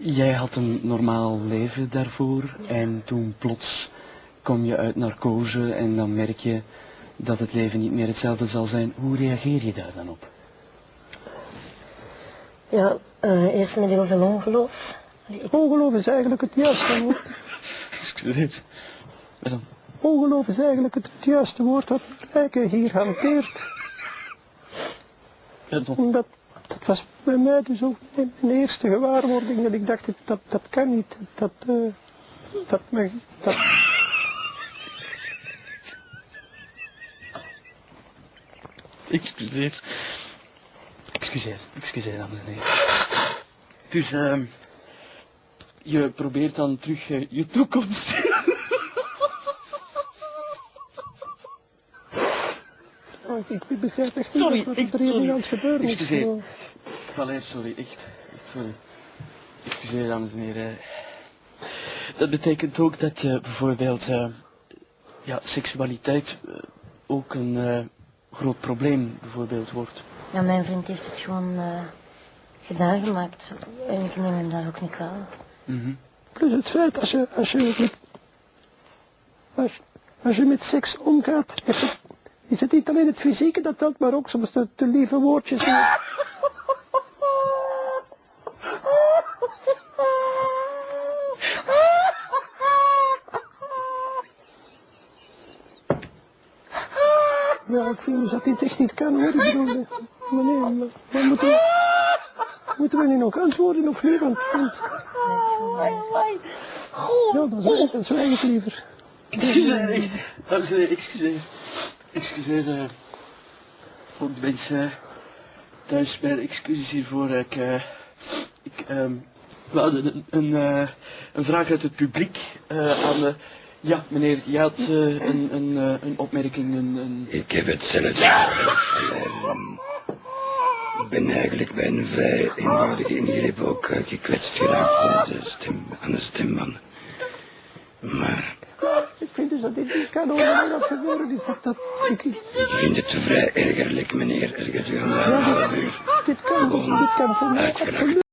Jij had een normaal leven daarvoor en toen plots kom je uit narcose en dan merk je dat het leven niet meer hetzelfde zal zijn. Hoe reageer je daar dan op? Ja, eerst met heel veel ongeloof. Ongeloof is eigenlijk het juiste woord. Excuseer. Wat dan? Ongeloof is eigenlijk het juiste woord wat Rijke hier hanteert. Dat was bij mij dus ook mijn eerste gewaarwording dat ik dacht, dat kan niet. Excuseer. Excuseer, dames en heren. Dus, je probeert dan terug je toekomst. Ik begrijp echt niet wat er hier aan het gebeuren is. Excuseer. Valérie, sorry, echt sorry. Excuseer, dames en heren. Dat betekent ook dat bijvoorbeeld, seksualiteit ook een groot probleem bijvoorbeeld wordt. Ja, mijn vriend heeft het gewoon gedaan gemaakt. En ik neem hem daar ook niet kwalijk. Plus het feit, als je met seks omgaat, is het niet alleen het fysieke dat telt, maar ook soms de lieve woordjes. Ja, ik vind dus dat dit echt niet kan hoor. Ik bedoel, maar moeten we nu nog antwoorden of niet? Want ja, dat is eigenlijk liever. Excuseer, dames en heren, excuseer voor de mensen thuis bij de excuses hiervoor. We hadden een vraag uit het publiek aan de... Ja, meneer, je had een opmerking, Ik heb hetzelfde. Ik ben eigenlijk bij een vrij eenvoudige ingreep ook gekwetst geraakt aan de stemman. Maar... Ik vind dus dat dit niet kan overal dat gebeuren is. Ik vind het vrij ergerlijk, meneer, als je het u aan de half uur dit kan voor mij absoluut.